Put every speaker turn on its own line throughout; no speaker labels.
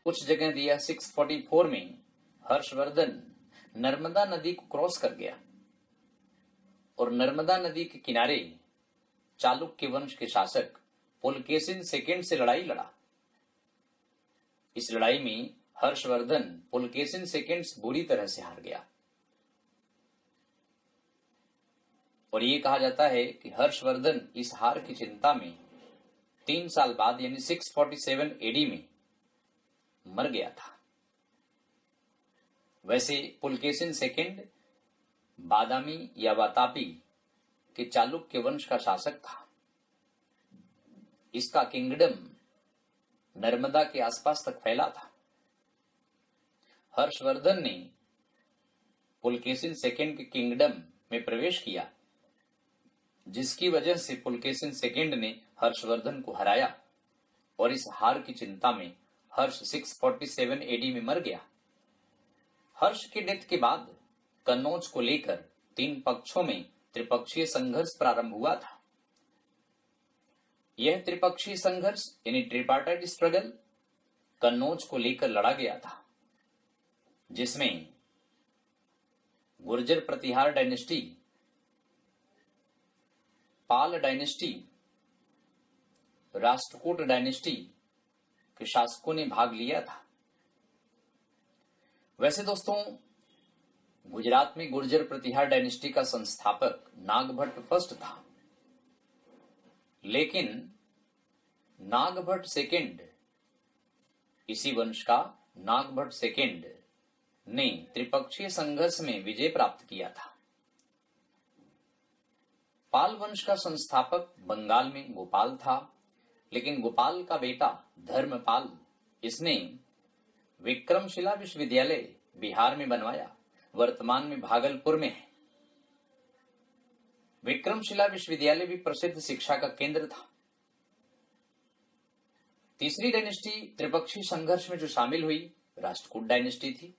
कुछ जगह दिया 644 में हर्षवर्धन नर्मदा नदी को क्रॉस कर गया और नर्मदा नदी के किनारे चालुक्य वंश के शासक पुलकेशिन सेकंड से लड़ाई लड़ा। इस लड़ाई में हर्षवर्धन पुलकेशिन सेकंड बुरी तरह से हार गया और ये कहा जाता है कि हर्षवर्धन इस हार की चिंता में 3 साल बाद यानी 647 एडी में मर गया था। वैसे पुलकेशिन सेकंड बादामी या वातापी के चालुक्य वंश का शासक था। इसका किंगडम नर्मदा के आसपास तक फैला था। हर्षवर्धन ने पुलकेशिन सेकंड के किंगडम में प्रवेश किया, जिसकी वजह से पुलकेशिन सेकंड ने हर्षवर्धन को हराया और इस हार की चिंता में हर्ष 647 एडी में मर गया। हर्ष के डेथ के बाद कन्नौज को लेकर 3 पक्षों में त्रिपक्षीय संघर्ष प्रारंभ हुआ था। यह त्रिपक्षीय संघर्ष यानी ट्रिपार्टाइट स्ट्रगल कन्नौज को लेकर लड़ा गया था, जिसमें गुर्जर प्रतिहार डायनेस्टी, पाल डायनेस्टी, राष्ट्रकूट डायनेस्टी के शासकों ने भाग लिया था। वैसे दोस्तों, गुजरात में गुर्जर प्रतिहार डायनेस्टी का संस्थापक नागभट्ट फर्स्ट था, लेकिन नागभट्ट सेकंड, इसी वंश का नागभट्ट सेकंड ने त्रिपक्षीय संघर्ष में विजय प्राप्त किया था। पाल वंश का संस्थापक बंगाल में गोपाल था, लेकिन गोपाल का बेटा धर्मपाल, इसने विक्रमशिला विश्वविद्यालय बिहार में बनवाया, वर्तमान में भागलपुर में है। विक्रमशिला विश्वविद्यालय भी प्रसिद्ध शिक्षा का केंद्र था। तीसरी डायनेस्टी त्रिपक्षीय संघर्ष में जो शामिल हुई राष्ट्रकूट डायनेस्टी थी।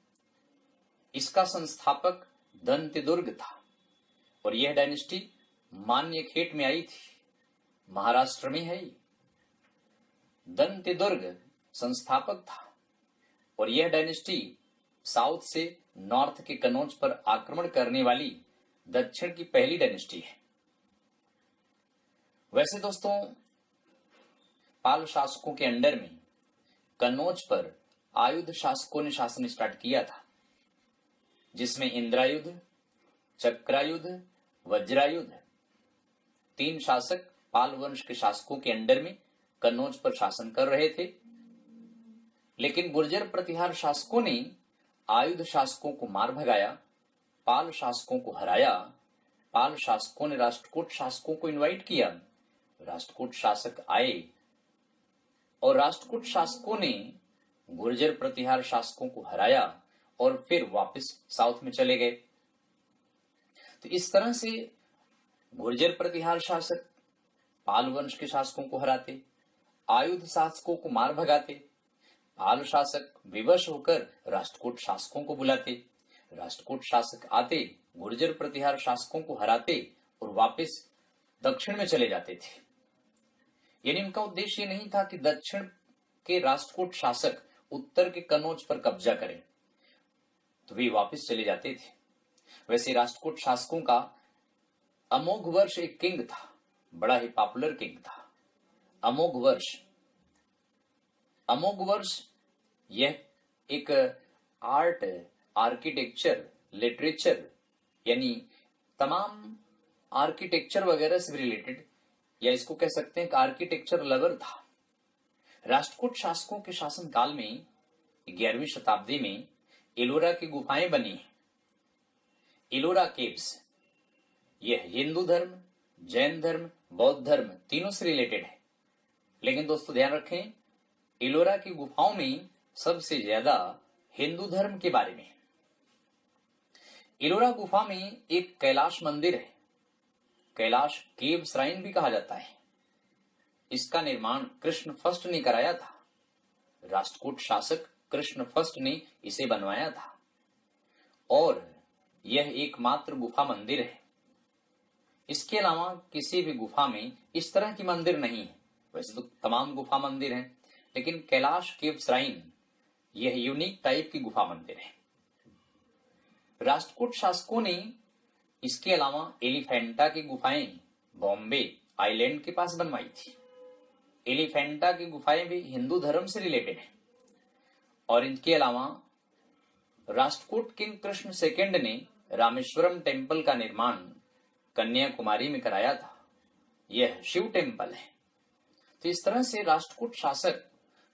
इसका संस्थापक दंत्यदुर्ग था और यह डायनेस्टी मान्यखेट में आई थी, महाराष्ट्र में है। दंत्यदुर्ग संस्थापक था और यह डायनेस्टी साउथ से नॉर्थ के कन्नौज पर आक्रमण करने वाली दक्षिण की पहली डायनेस्टी है। वैसे दोस्तों, पाल शासकों के अंडर में कन्नौज पर आयुध शासकों ने शासन स्टार्ट किया था, जिसमें इंद्रायुध, चक्रायुध, वज्रायुध 3 शासक पाल वंश के शासकों के अंडर में कन्नौज पर शासन कर रहे थे। लेकिन गुर्जर प्रतिहार शासकों ने आयुध शासकों को मार भगाया, पाल शासकों को हराया। पाल शासकों ने राष्ट्रकूट शासकों को इनवाइट किया, राष्ट्रकूट शासक आए और राष्ट्रकूट शासकों ने गुर्जर प्रतिहार शासकों को हराया और फिर वापस साउथ में चले गए। तो इस तरह से गुर्जर प्रतिहार शासक पाल वंश के शासकों को हराते, आयुध शासकों को मार भगाते, पाल शासक विवश होकर राष्ट्रकूट शासकों को बुलाते, राष्ट्रकूट शासक आते, गुर्जर प्रतिहार शासकों को हराते और वापस दक्षिण में चले जाते थे। यानी उनका उद्देश्य नहीं था कि दक्षिण के राष्ट्रकूट शासक उत्तर के कन्नौज पर कब्जा करें, तो वे वापस चले जाते थे। वैसे राष्ट्रकूट शासकों का अमोघ वर्ष एक किंग था, बड़ा ही पॉपुलर किंग था। अमोघ वर्ष, अमोघ वर्ष यह एक आर्ट, आर्किटेक्चर, लिटरेचर यानी तमाम आर्किटेक्चर वगैरह से रिलेटेड, या इसको कह सकते हैं कि आर्किटेक्चर लवर था। राष्ट्रकूट शासकों के शासन काल में 11वीं शताब्दी में एलोरा की गुफाएं बनी हैं। एलोरा केव्स, यह हिंदू धर्म, जैन धर्म, बौद्ध धर्म तीनों से रिलेटेड है। लेकिन दोस्तों ध्यान रखें, एलोरा की गुफाओं में सबसे ज्यादा हिंदू धर्म के बारे में है। एलोरा गुफा में एक कैलाश मंदिर है, कैलाश केव श्राइन भी कहा जाता है। इसका निर्माण कृष्ण फर्स्ट ने कराया था, राष्ट्रकूट शासक कृष्ण फर्स्ट ने इसे बनवाया था और यह एकमात्र गुफा मंदिर है। इसके अलावा किसी भी गुफा में इस तरह की मंदिर नहीं है। वैसे तो तमाम गुफा मंदिर हैं, लेकिन कैलाश केव श्राइन यह यूनिक टाइप की गुफा मंदिर है। राष्ट्रकूट शासकों ने इसके अलावा एलिफेंटा की गुफाएं बॉम्बे आइलैंड के पास बनवाई थी। एलिफेंटा की गुफाएं भी हिंदू धर्म से रिलेटेड है। और इनके अलावा राष्ट्रकूट किंग कृष्ण सेकंड ने रामेश्वरम टेम्पल का निर्माण कन्याकुमारी में कराया था। यह शिव टेम्पल है। तो इस तरह से राष्ट्रकूट शासक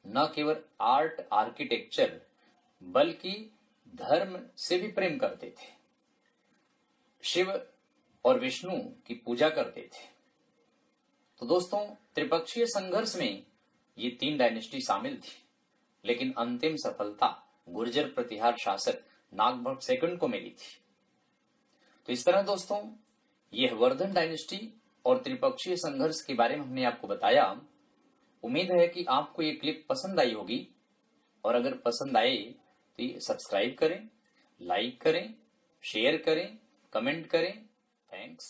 न केवल आर्ट आर्किटेक्चर बल्कि धर्म से भी प्रेम करते थे। शिव और विष्णु की पूजा करते थे। तो दोस्तों, त्रिपक्षीय संघर्ष में ये 3 डायनेस्टी शामिल थी, लेकिन अंतिम सफलता गुर्जर प्रतिहार शासक नागभट्ट सेकंड को मिली थी। तो इस तरह दोस्तों, यह वर्धन डायनेस्टी और त्रिपक्षीय संघर्ष के बारे में हमने आपको बताया। उम्मीद है कि आपको ये क्लिप पसंद आई होगी, और अगर पसंद आए तो ये सब्सक्राइब करें, लाइक करें, शेयर करें, कमेंट करें। थैंक्स।